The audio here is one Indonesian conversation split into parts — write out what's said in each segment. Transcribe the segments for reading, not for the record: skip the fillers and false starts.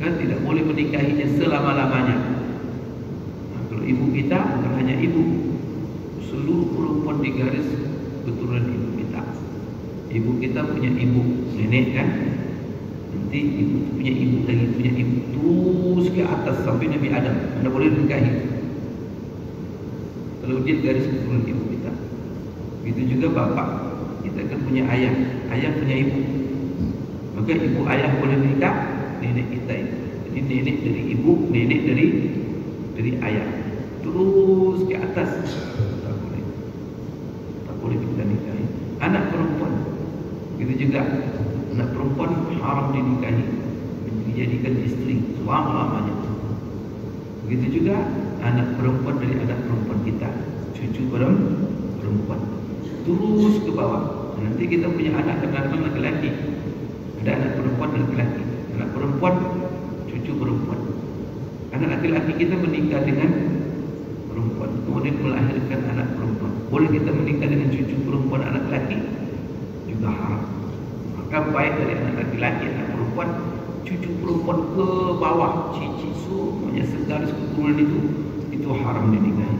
maka tidak boleh menikahinya selama-lamanya. Nah, kalau ibu kita bukan hanya ibu, seluruh perempuan di garis keturunan ibu kita. Ibu kita punya ibu, nenek kan? Nanti ibu punya ibu lagi, punya ibu, terus ke atas sampai Nabi Adam. Anda boleh menikahi kalau dia garis keturunan ibu kita. Begitu juga bapak, kita kan punya ayah, ayah punya ibu. Maka ibu ayah boleh menikah, nenek kita itu. Jadi nenek dari ibu, nenek dari ayah, terus ke atas. Tak boleh kita nikahi. Anak perempuan, begitu juga anak perempuan haram dinikahi, dijadikan istri selama-lamanya. Begitu juga anak perempuan dari anak perempuan kita, cucu perempuan, terus ke bawah. Nanti kita punya anak keturunan laki-laki, ada anak perempuan dan laki-laki, anak perempuan, cucu perempuan. Anak laki-laki kita menikah dengan perempuan, kemudian melahirkan anak perempuan. Boleh kita menikah dengan cucu perempuan anak laki? Juga haram. Maka baik dari anak laki-laki, anak perempuan, cucu perempuan ke bawah, cici semuanya segaris keturunan itu haram dinikahi.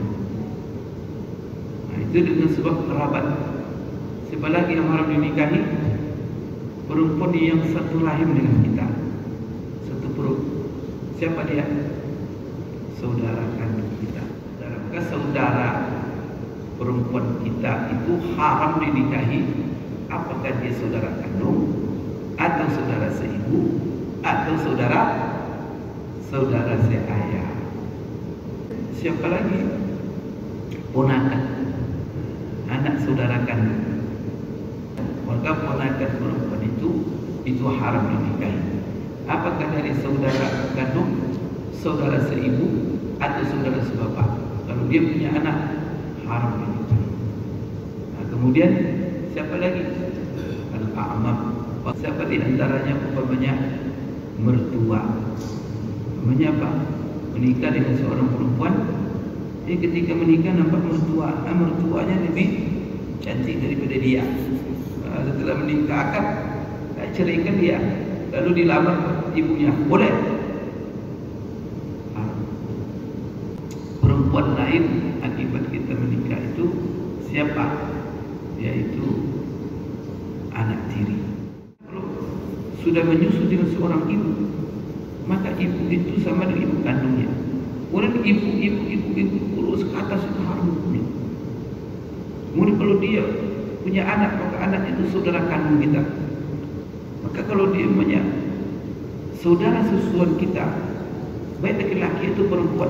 Nah, itu dengan sebab kerabat. Siapa lagi yang haram dinikahi? Perempuan yang satu rahim dengan kita, satu perut. Siapa dia? Saudara kandung kita. Maka saudara perempuan kita itu haram dinikahi. Apakah dia saudara kandung, atau saudara seibu, atau saudara seayah? Siapa lagi? Ponakan, anak saudara kandung. Maka ponakan perempuan itu haram dinikahi. Apakah dari saudara kandung, saudara seibu, atau saudara sebapak? Kalau dia punya anak, haram dinikahi. Nah, kemudian siapa lagi? Al-a'mam. Siapa di antaranya umpamanya mertua? Umpamanya apa? Menikah dengan seorang perempuan, ketika menikah nampak mertuanya lebih cantik daripada dia. Setelah menikah akad, ceraikan dia, lalu dilamar ibunya, boleh? Perempuan lain akibat kita menikah itu siapa? Yaitu anak tiri. Kalau sudah menyusu dengan seorang ibu, maka ibu itu sama dengan ibu kandungnya. Kemudian ibu terus ke atas itu haram hukumnya. Kemudian kalau dia punya anak, maka anak itu saudara kandung kita. Maka kalau dia punya saudara susuan kita, baik laki-laki itu perempuan,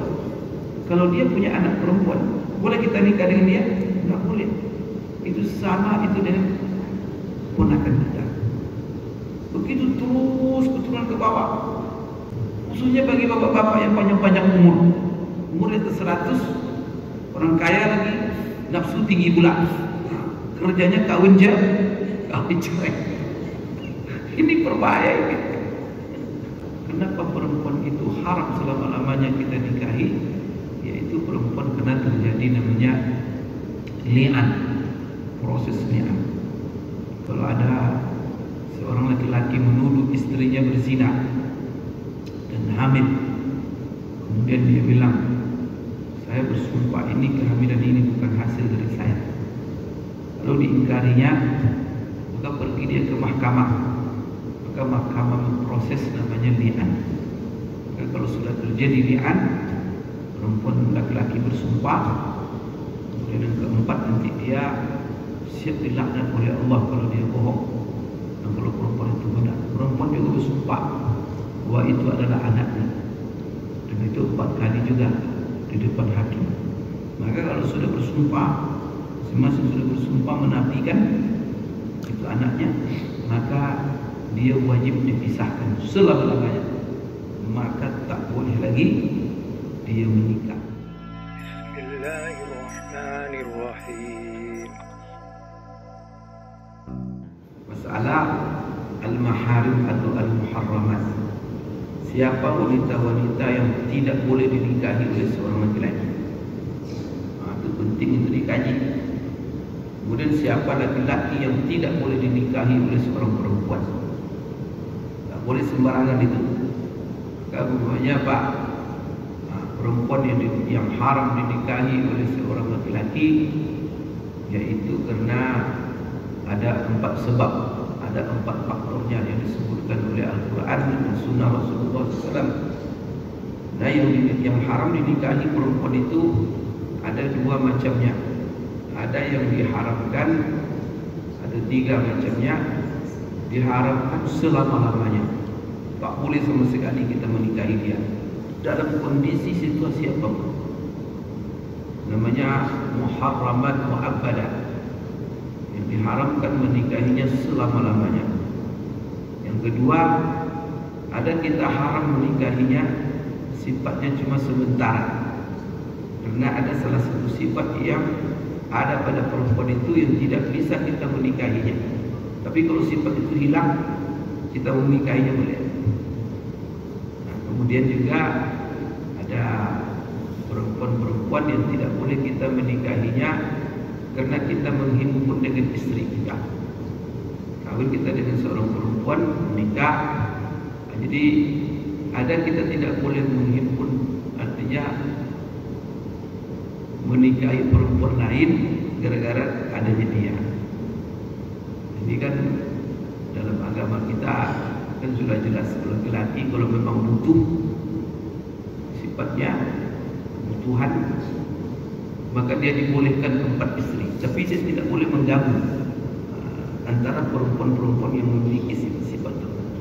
kalau dia punya anak perempuan, boleh kita nikah dengan dia? Tidak boleh. Itu sama itu dengan ponakan kita. Begitu terus keturunan ke bawah. Khususnya bagi bapak-bapak yang panjang-panjang umur di atas 100, orang kaya lagi, nafsu tinggi pula. Kerjanya kawin cerai. Ini berbahaya ini. Kenapa perempuan itu haram selama-lamanya kita nikahi? Yaitu perempuan kena terjadi namanya li'an, proses li'an. Kalau ada seorang laki-laki menuduh istrinya berzina dan hamil, kemudian dia bilang, saya bersumpah ini kehamilan ini bukan hasil dari saya, lalu diingkarinya, maka pergi dia ke mahkamah. Maka mahkamah memproses namanya li'an. Maka kalau sudah terjadi li'an, perempuan laki-laki bersumpah, kemudian yang keempat nanti dia siap dilaknat oleh Allah kalau dia bohong. Dan kalau perempuan itu benar, perempuan juga bersumpah bahwa itu adalah anaknya, dan itu 4 kali juga di depan hakim. Maka kalau sudah bersumpah, masing-masing sudah bersumpah menafikan itu anaknya, maka dia wajib dipisahkan selama-lamanya. Maka tak boleh lagi dia menikah. Bismillahirrahmanirrahim. Masalah al-maharim atau al-muharramat. Siapa wanita-wanita yang tidak boleh dinikahi oleh seorang laki-laki? Itu penting untuk dikaji. Kemudian siapa laki-laki yang tidak boleh dinikahi oleh seorang perempuan? Tak boleh sembarangan itu. Maka umpamanya Pak, perempuan yang haram dinikahi oleh seorang laki-laki, yaitu karena ada 4 sebab, ada 4 faktornya yang disebutkan oleh Al-Quran dan Sunnah Rasulullah SAW. Nah, yang haram dinikahi perempuan itu ada 2 macamnya. Ada yang diharamkan, ada 3 macamnya. Diharamkan selama-lamanya, tak boleh sama sekali kita menikahi dia dalam kondisi situasi apapun. Namanya muharramat mu'abbadah, yang diharamkan menikahinya selama-lamanya. Yang kedua, ada kita haram menikahinya sifatnya cuma sementara, karena ada salah satu sifat yang ada pada perempuan itu yang tidak bisa kita menikahinya. Tapi kalau sifat itu hilang, kita menikahinya boleh. Nah, kemudian juga ada perempuan-perempuan yang tidak boleh kita menikahinya karena kita menghimpun dengan istri kita. Kawin kita dengan seorang perempuan, menikah. Nah, jadi ada kita tidak boleh menghimpun, artinya menikahi perempuan lain gara-gara adanya dia. Ini kan dalam agama kita kan sudah jelas, laki-laki kalau memang butuh, sifatnya kebutuhan, maka dia dibolehkan 4 istri. Tapi dia tidak boleh menggabung antara perempuan-perempuan yang memiliki sifat tertentu.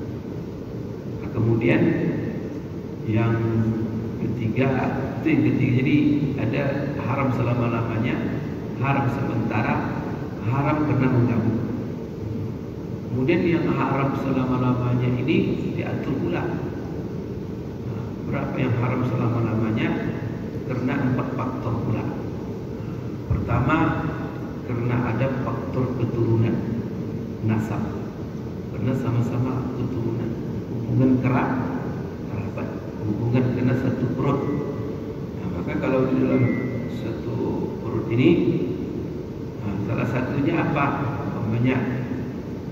Nah, kemudian yang ketiga, jadi ada haram selama-lamanya, haram sementara, haram pernah menggabung. Kemudian yang haram selama-lamanya ini diatur pula. Nah, berapa yang haram selama-lamanya? Karena 4 faktor pula. Pertama, karena ada faktor keturunan, nasab. Karena sama-sama keturunan, hubungan kerabat, hubungan karena satu perut. Nah, maka kalau di dalam satu perut ini, salah satunya apa? Namanya,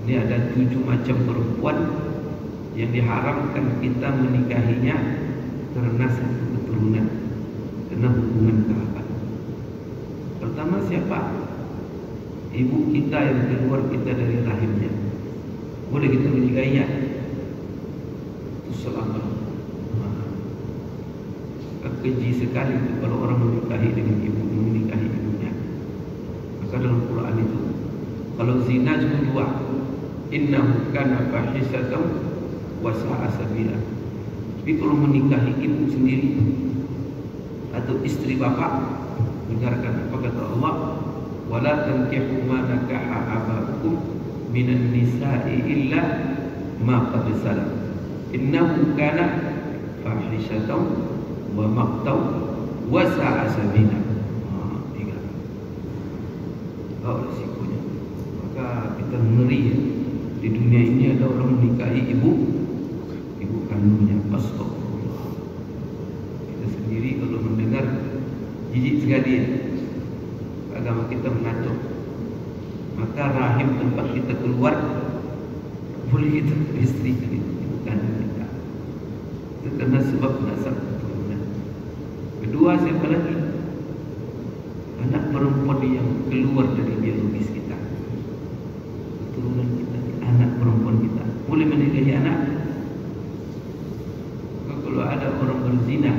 ini ada 7 macam perempuan yang diharamkan kita menikahinya karena satu keturunan, karena hubungan kerabat. Pertama siapa? Ibu kita yang keluar kita dari rahimnya. Boleh kita menikahinya? Itu selama. Keji sekali itu kalau orang menikahi dengan ibu, menikahi ibunya. Maka dalam Quran itu, kalau zina cuma 2. Innahu kana fahisatan wa sa'a sabila. Tapi kalau menikahi ibu sendiri atau istri bapak, dengarkan apa kata Allah, wala tankihu ma nakaha abakum minan nisa'i illa ma qad salaf. Innahu kana fahisatan wa maqtaw wa sa'a sabila. Tiga. Kalau risikonya, maka kita ngeri ya. Di dunia ini ada orang menikahi ibu kandungnya. Astagfirullah. Kita sendiri kalau mendengar jijik sekali ya. Agama kita mengatur. Maka rahim tempat kita keluar boleh kita beristrikan ibu kandung kita. Itu karena sebab nasab keturunan. Kedua, siapa lagi? Anak perempuan yang keluar dari biologis kita, keturunan kita, anak perempuan kita. Boleh menikahi anak? Maka kalau ada orang berzina,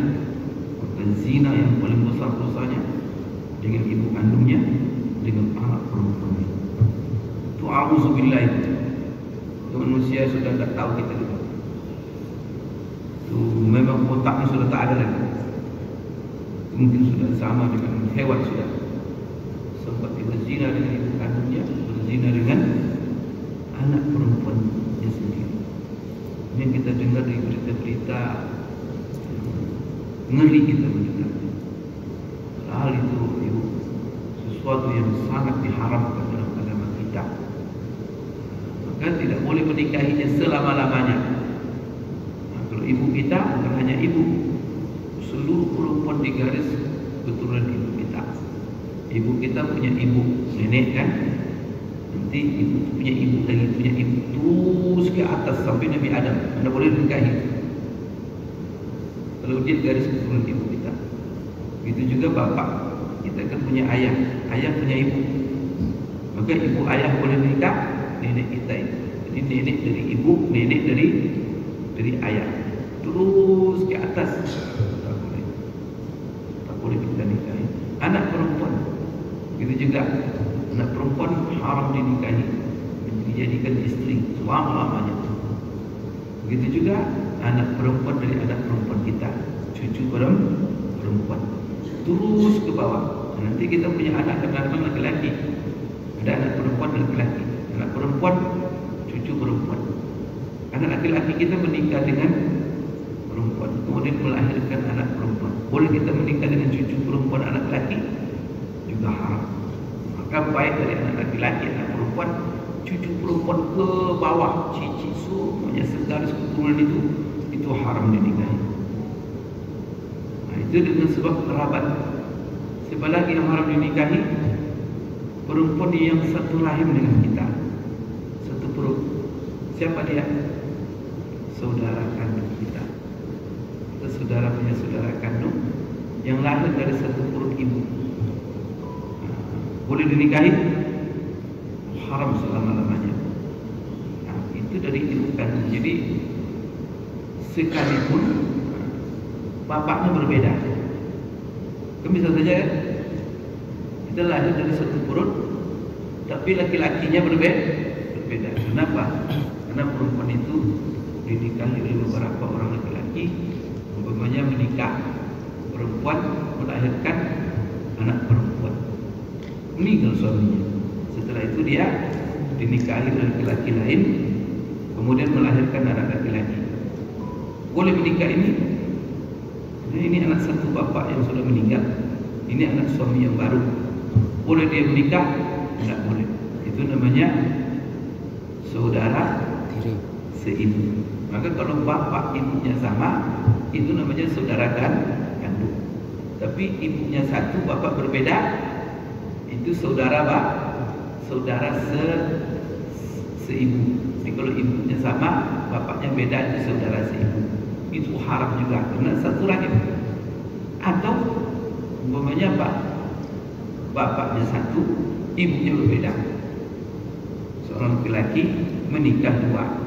maka zina yang paling besar dosanya dengan ibu kandungnya, dengan anak perempuannya. Itu a'udzubillah itu. Manusia sudah tak tahu kita itu. Itu memang otaknya sudah tak ada lagi. Mungkin sudah sama dengan hewan sudah. Sempat berzina dengan ibu kandungnya, berzina dengan anak perempuannya sendiri. Ini yang kita dengar di berita-berita, ngeri kita mendengar. Hal itu sesuatu yang sangat diharamkan dalam agama kita. Maka tidak boleh menikahinya selama-lamanya. Nah, kalau ibu kita bukan hanya ibu, seluruh perempuan di garis keturunan ibu kita. Ibu kita punya ibu, nenek kan? Nanti ibu punya ibu lagi punya ibu, terus ke atas sampai Nabi Adam. Anda boleh nikahi. Kalau dia garis keturunan ibu kita. Begitu juga bapak. Kita kan punya ayah. Ayah punya ibu. Maka ibu ayah boleh menikah nenek kita itu. Jadi nenek dari ibu, nenek dari ayah. Terus ke atas. Tak boleh kita nikahi. Anak perempuan. Begitu juga anak perempuan haram dinikahi, dijadikan istri selama-lamanya. Begitu juga anak perempuan dari anak perempuan kita, cucu perempuan, terus ke bawah. Nanti kita punya anak kadang-kadang laki-laki, ada anak perempuan laki-laki, anak perempuan, cucu perempuan. Anak laki-laki kita menikah dengan perempuan, kemudian melahirkan anak perempuan. Boleh kita menikah dengan cucu perempuan anak laki? Juga haram. Maka baik dari anak laki-laki, anak perempuan, cucu perempuan ke bawah, cicit semuanya segaris keturunan itu haram dinikahi. Nah, itu dengan sebab kerabat. Siapa lagi yang haram dinikahi? Perempuan yang satu rahim dengan kita, satu perut. Siapa dia? Saudara kandung kita. Kita saudara punya saudara kandung yang lahir dari satu perut ibu. Boleh dinikahi? Haram selama-lamanya. Nah, itu dari ibu kandung. Jadi sekalipun bapaknya berbeda, kan bisa saja kita lahir dari satu perut, tapi laki-lakinya berbeda. Kenapa? Karena perempuan itu dinikahi oleh beberapa orang laki-laki, umpamanya menikah, perempuan melahirkan anak perempuan, meninggal suaminya. Setelah itu dia dinikahi oleh laki-laki lain, kemudian melahirkan anak laki-laki. Boleh menikah ini? Nah, ini anak satu bapak yang sudah meninggal, ini anak suami yang baru. Boleh dia menikah? Tidak boleh. Itu namanya saudara seibu. Maka kalau bapak ibunya sama, itu namanya saudara kandung. Tapi ibunya satu, bapak berbeda, itu saudara saudara seibu. Jadi kalau ibunya sama, bapaknya beda, itu saudara seibu. Itu haram juga karena satu rahim. Atau umpamanya apa? Bapaknya satu, ibunya berbeda. Seorang laki-laki menikah dua,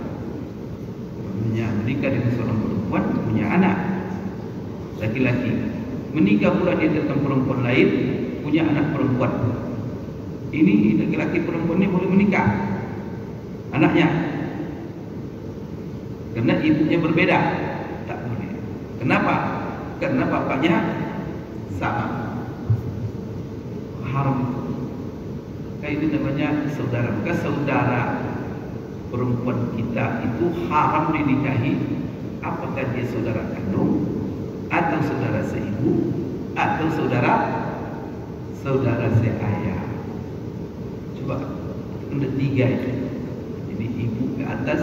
menikah dengan seorang perempuan, punya anak laki-laki, menikah pula dia dengan perempuan lain, punya anak perempuan. Ini laki-laki perempuan ini boleh menikah anaknya, karena ibunya berbeda. Tak boleh. Kenapa? Karena bapaknya sama. Haram. Itu namanya saudara. Maka saudara perempuan kita itu haram dinikahi, apakah dia saudara kandung, atau saudara seibu, atau saudara seayah. Coba ada tiga itu. Jadi ibu ke atas,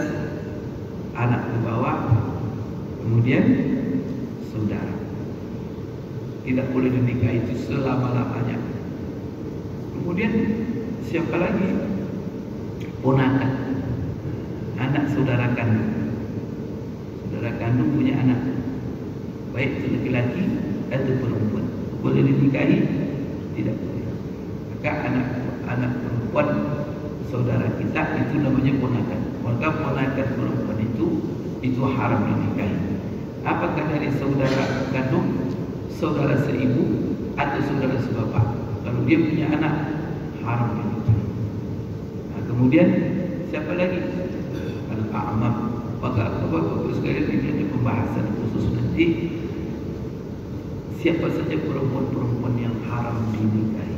anak ke bawah, kemudian saudara. Tidak boleh dinikahi itu selama-lamanya. Kemudian siapa lagi? Ponakan, anak saudara kandung. Saudara kandung punya anak, baik itu laki-laki atau perempuan. Boleh dinikahi? Tidak boleh. Maka anak perempuan saudara kita itu namanya ponakan. Maka ponakan perempuan itu haram dinikahi. Apakah dari saudara kandung, saudara seibu, atau saudara sebapak? Kalau dia punya anak, haram dinikahi. Nah, kemudian siapa lagi? Al-a'mam. Bapak-bapak sekalian, ini ada pembahasan khusus nanti. Siapa saja perempuan-perempuan yang haram dinikahi?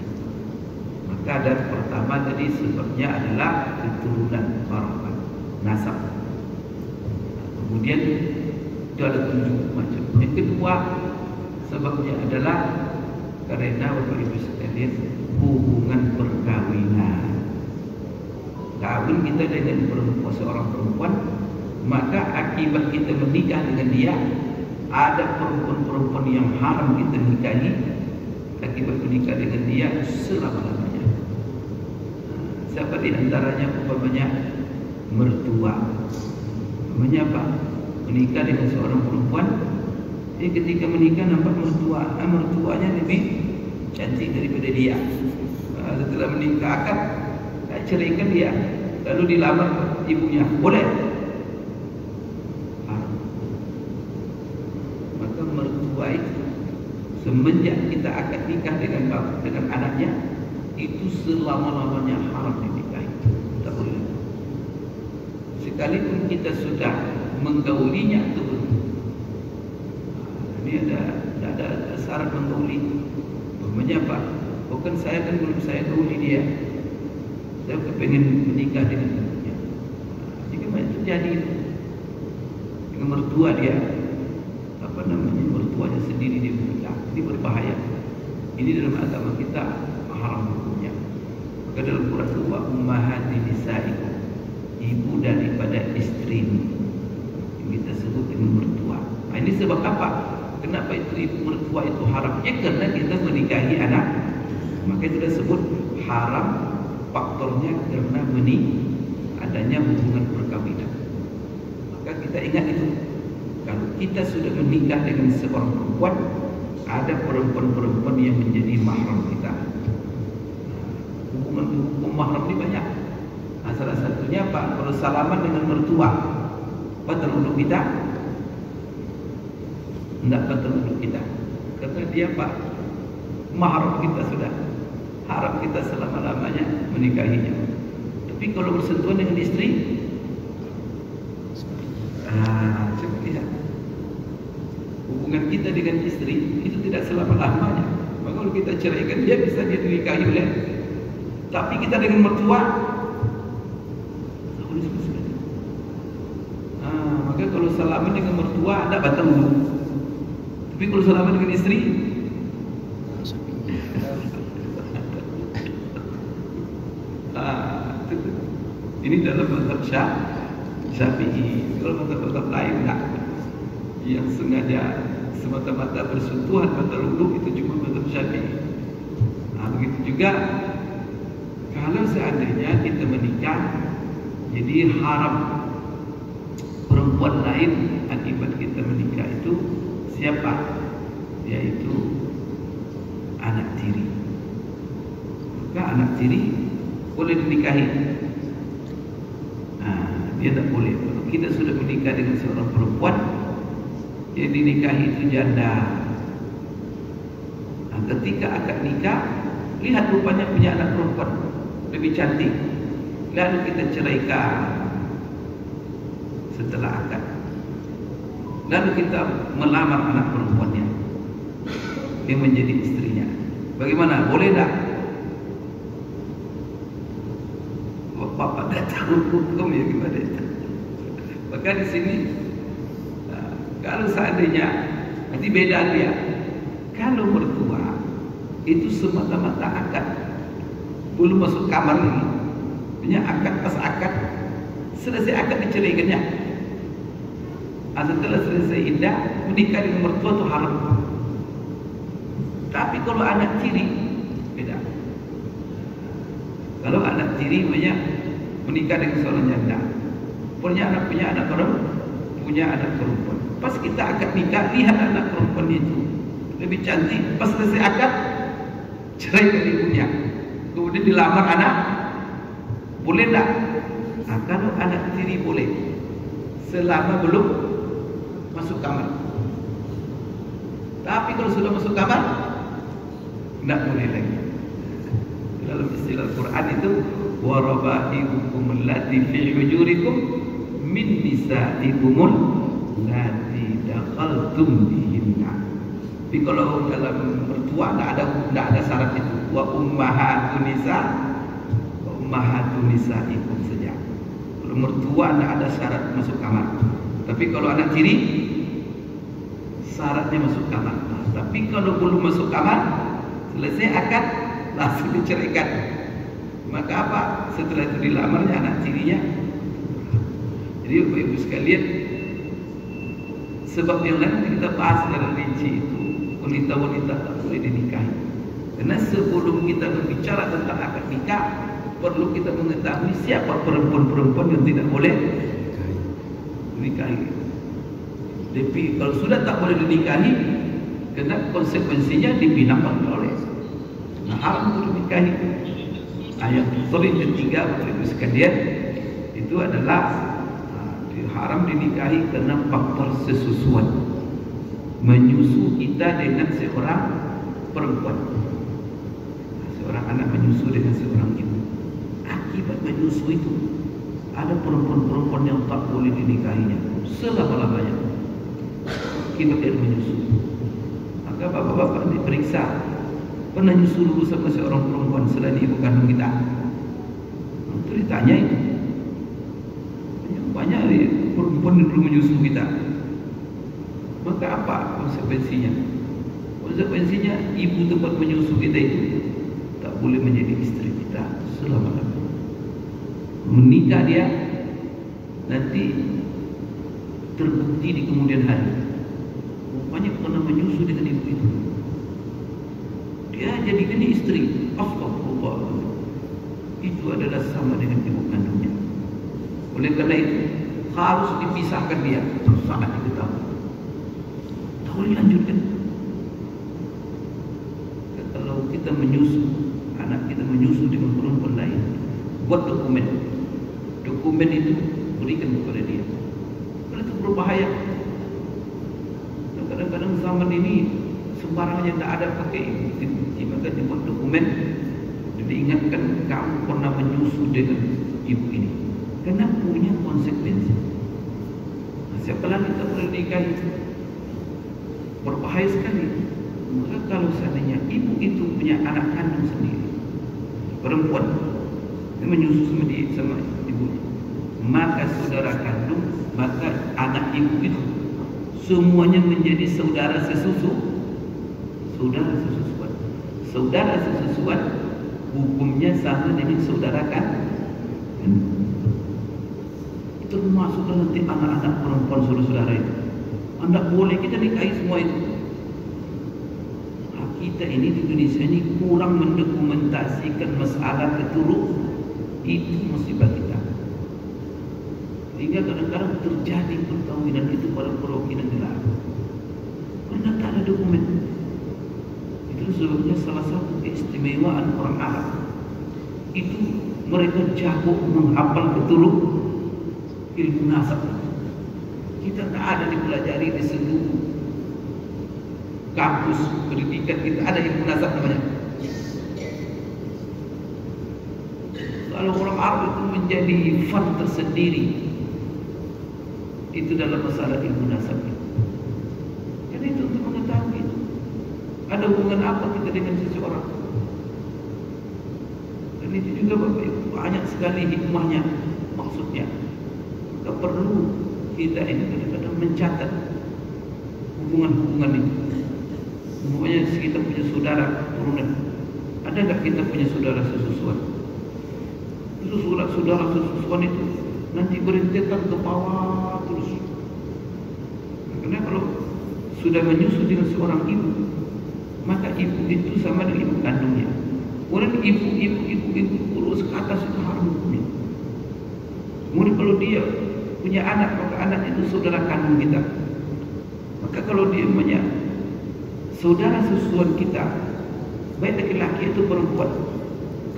Maka ada pertama tadi sebabnya adalah keturunan barokat, nasab. Kemudian itu ada 7 macam. Yang kedua sebabnya adalah karena Bapak Ibu sekalian hubungan perkawinan. Kawin kita dengan seorang perempuan, maka akibat kita menikah dengan dia, ada perempuan-perempuan yang haram kita nikahi akibat menikah dengan dia selama-lamanya. Siapa di antaranya? Umpamanya mertua. Umpamanya apa? Menikah dengan seorang perempuan, Jadi ketika menikah nampak mertuanya lebih cantik daripada dia. Setelah menikah akad, ceraikan dia, lalu dilamar ibunya, boleh? Maka mertua itu semenjak kita akad nikah dengan anaknya, itu selama-lamanya haram dinikahi. Tak boleh. Sekalipun kita sudah menggaulinya itu, ini ada syarat menggauli. Namanya apa? Bukan saya kan belum saya gauli dia, saya kepengen menikah dengan ibunya. Jika banyak terjadi dengan mertua dia, mertuanya sendiri dia menikah, ini berbahaya. Ini dalam agama kita haram hukumnya. Maka dalam Quran itu wa ummahati nisaikum, ibu daripada istrimu, yang kita sebut dengan mertua. Nah, ini sebab apa? Kenapa itu ibu mertua itu haram? Ya karena kita menikahi anak. Maka itu disebut haram, faktornya karena adanya hubungan perkawinan. Maka kita ingat itu. Kalau kita sudah menikah dengan seorang perempuan, ada perempuan-perempuan yang menjadi mahram kita. Hubungan hukum mahram ini banyak. Nah, salah satunya apa? Kalau salaman dengan mertua, batal untuk kita? Tidak batal untuk kita. Karena dia apa? Mahram kita sudah. Haram kita selama-lamanya menikahinya. Tapi kalau bersentuhan dengan istri, coba lihat. Hubungan kita dengan istri itu tidak selama-lamanya. Maka kalau kita ceraikan dia, bisa dia dinikahi oleh. Tapi kita dengan mertua, maka kalau salaman dengan mertua tidak batal dulu. Tapi kalau salaman dengan istri, ini dalam mazhab Syafi'i. Kalau mazhab lain enggak. Yang sengaja semata-mata bersentuhan batal wudu itu cuma mazhab Syafi'i. Nah, begitu juga kalau seandainya kita menikah, jadi haram perempuan lain akibat kita menikah itu siapa? Yaitu anak tiri. Maka anak tiri boleh dinikahi. Dia tak boleh. Kalau kita sudah menikah dengan seorang perempuan, yang dinikahi itu janda. Nah, ketika akad nikah, lihat rupanya punya anak perempuan lebih cantik, lalu kita ceraikan setelah akad. Lalu kita melamar anak perempuannya yang menjadi istrinya. Bagaimana? Boleh tak? Bapak tak tahu hukum ya gimana itu. Maka di sini kalau seandainya nanti beda dia. Kalau mertua itu semata-mata akad, belum masuk kamar lagi, punya akad, pas akad selesai akad diceraikannya. Setelah selesai iddah menikah dengan mertua itu haram. Tapi kalau anak tiri beda. Kalau anak tiri menikah dengan seorang janda, punya anak perempuan. Pas kita akad nikah, lihat anak perempuan itu lebih cantik. Pas selesai akad, cerai dari ibunya. Kemudian dilamar anak, boleh tak? Nah, kalau anak tiri boleh, selama belum masuk kamar. Tapi kalau sudah masuk kamar, tidak boleh lagi. Dalam istilah Quran itu wa raba'ibukum allati fi hujurikum min nisa'ikumul lati dakhaltum bihinna. Tapi kalau dalam mertua tidak ada syarat itu. Wa ummahatun nisa'ikum saja. Kalau mertua tidak ada syarat masuk kamar. Tapi kalau anak tiri syaratnya masuk kamar. Tapi kalau belum masuk kamar, selesai akad langsung diceraikan. Maka apa? Setelah itu dilamarnya anak tirinya. Jadi Bapak Ibu sekalian, sebab yang lain kita bahas dalam rinci itu, wanita-wanita tak boleh dinikahi. Karena sebelum kita berbicara tentang akad nikah, perlu kita mengetahui siapa perempuan-perempuan yang tidak boleh dinikahi. Tapi kalau sudah tak boleh dinikahi, kena konsekuensinya dibina oleh. Nah, haram untuk dinikahi. Ayat poin ketiga Bapak Ibu sekalian itu adalah haram dinikahi karena faktor sesusuan, menyusu kita dengan seorang perempuan. Seorang anak menyusu dengan seorang ibu. Akibat menyusu itu ada perempuan-perempuan yang tak boleh dinikahinya selama-lamanya. Akibat dia menyusu. Maka bapak-bapak diperiksa, pernah nyusu dulu sama seorang perempuan selain ibu kandung kita? Itu ditanya itu. Banyak perempuan yang dulu menyusu kita. Maka apa konsekuensinya? Konsekuensinya ibu tempat menyusu kita itu tak boleh menjadi istri kita selama-lamanya. Menikah dia nanti terbukti di kemudian hari. Rupanya pernah menyusu dengan ibu itu. Dia jadikan istri. Astagfirullah. Itu adalah sama dengan ibu kandungnya. Oleh karena itu harus dipisahkan dia saat diketahui. Tak boleh lanjutkan. Kalau kita menyusu, anak kita menyusu dengan perempuan lain, buat dokumen. Dokumen itu berikan kepada dia. Karena itu berbahaya. Kadang-kadang zaman ini sembarangan yang tak ada pakai bukti, maka dibuat dokumen. Jadi ingatkan kamu pernah menyusu dengan ibu ini. Karena punya konsekuensi. Siapa lagi tak boleh nikahi? Berbahaya sekali. Maka kalau seandainya ibu itu punya anak kandung sendiri, perempuan, dia menyusu sama ibu, maka saudara kandung, maka anak ibu itu semuanya menjadi saudara sesusu. Saudara sesusuan. Saudara sesusuan hukumnya sama dengan saudara kandung. Termasuk nanti anak-anak perempuan saudara-saudara itu. Anda boleh kita nikahi semua itu. Nah, kita ini di Indonesia ini kurang mendokumentasikan masalah keturunan. Itu musibah kita. Sehingga kadang-kadang terjadi perkawinan itu pada perkawinan gelap. Karena tak ada dokumen. Itu sebabnya salah satu keistimewaan orang Arab itu mereka jago menghafal keturunan. Ilmu nasab kita tak ada dipelajari di seluruh kampus pendidikan kita ada ilmu nasab namanya. Kalau orang Arab itu menjadi fun tersendiri itu dalam masalah ilmu nasab. Jadi itu untuk mengetahui itu ada hubungan apa kita dengan seseorang. Dan itu juga Bapak Ibu banyak sekali hikmahnya, maksudnya. Tak perlu kita ini kadang-kadang mencatat hubungan-hubungan ini. Semuanya kita punya saudara turunan. Ada tak kita punya saudara sesusuan? Itu saudara sesusuan itu nanti berentetan ke bawah terus. Karena kalau sudah menyusu dengan seorang ibu, maka ibu itu sama dengan ibu kandungnya. Kemudian ibu terus ke atas itu haram hukumnya. Kemudian kalau dia punya anak, maka anak itu saudara kandung kita. Maka kalau dia punya saudara susuan kita, baik laki-laki itu perempuan,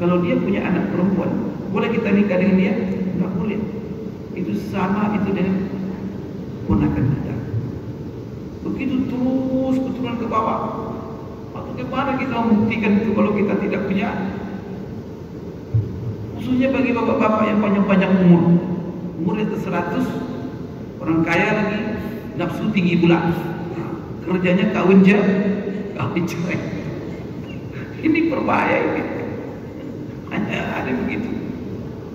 kalau dia punya anak perempuan, boleh kita nikah dengan dia? Tidak boleh. Itu sama itu dengan ponakan kita. Begitu terus keturunan ke bawah. Atau kemana kita membuktikan itu kalau kita tidak punya? Khususnya bagi bapak-bapak yang panjang-panjang umur di atas 100, orang kaya lagi, nafsu tinggi pula, kerjanya kawin cerai. Ini berbahaya ini. Hanya ada begitu.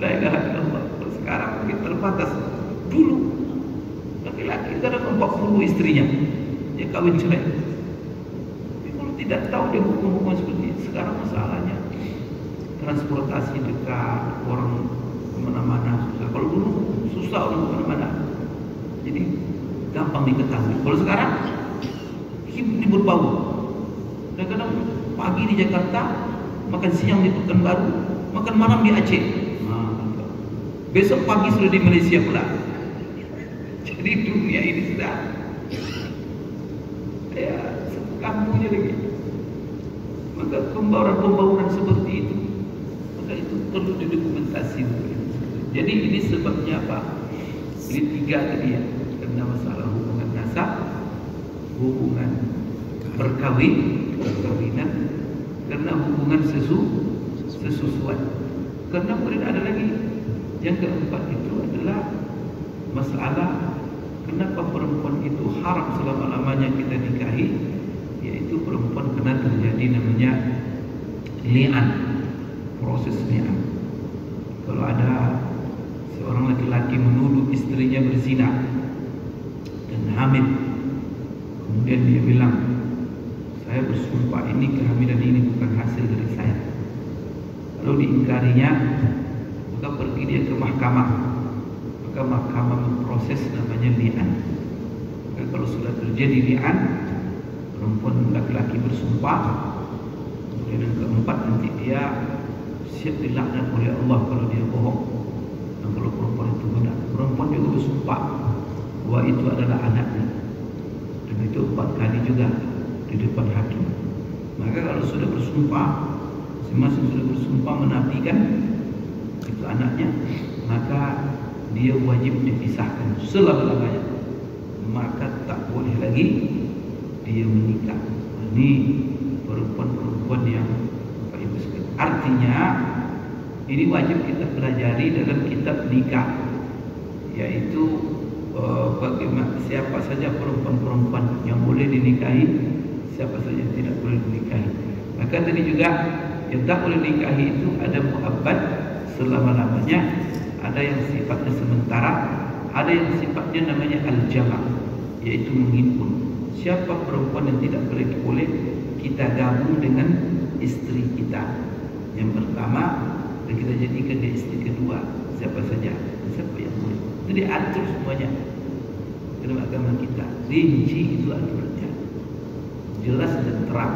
La ilaha illallah. Sekarang mungkin terbatas. Dulu laki-laki kadang 40 istrinya, dia kawin cerai. Tapi kalau tidak tahu dia hukum-hukum seperti itu, sekarang masalahnya transportasi dekat, orang kemana-mana susah. Kalau dulu susah orang kemana-mana, jadi gampang diketahui. Kalau sekarang ini berbau. Kadang-kadang pagi di Jakarta, makan siang di Pekanbaru, makan malam di Aceh. Besok pagi sudah di Malaysia pula. Jadi dunia ini sudah Ya, satu kampungnya lagi. Maka pembauran seperti itu, maka itu perlu didokumentasi. Jadi ini sebabnya apa? Ini tiga tadi ya, karena masalah hubungan nasab, hubungan perkawinan, karena hubungan sesusuan. Karena kemudian ada lagi yang keempat itu adalah masalah kenapa perempuan itu haram selama-lamanya kita nikahi, yaitu perempuan kena terjadi namanya li'an, proses li'an. Kalau ada seorang laki-laki menuduh istrinya berzina dan hamil, kemudian dia bilang, saya bersumpah ini kehamilan ini bukan hasil dari saya, lalu diingkarinya, maka pergi dia ke mahkamah, maka mahkamah memproses namanya li'an. Maka kalau sudah terjadi li'an, perempuan laki-laki bersumpah, kemudian yang keempat nanti dia siap dilaknat oleh Allah kalau dia bohong. Dan kalau perempuan itu benar, perempuan juga bersumpah bahwa itu adalah anaknya, dan itu 4 kali juga di depan hakim. Maka kalau sudah bersumpah, masing-masing sudah bersumpah menafikan itu anaknya, maka dia wajib dipisahkan selama-lamanya. Maka tak boleh lagi dia menikah. Ini perempuan-perempuan yang Ibu sekalian. Artinya ini wajib kita pelajari dalam kitab nikah, yaitu bagaimana siapa saja perempuan-perempuan yang boleh dinikahi, siapa saja yang tidak boleh dinikahi. Maka tadi juga yang tak boleh dinikahi itu ada mu'abbad selama-lamanya, ada yang sifatnya sementara, ada yang sifatnya namanya al-jama', yaitu menghimpun. Siapa perempuan yang tidak boleh kita gabung dengan istri kita yang pertama dan kita jadikan dia istri kedua, siapa saja, siapa yang boleh. Itu diatur semuanya dalam agama kita, rinci itu aturannya, jelas dan terang.